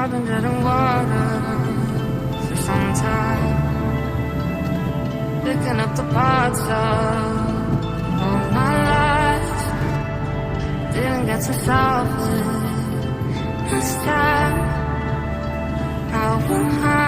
I've been treading water for some time, picking up the parts of all my life. Didn't get to solve it this time. How am I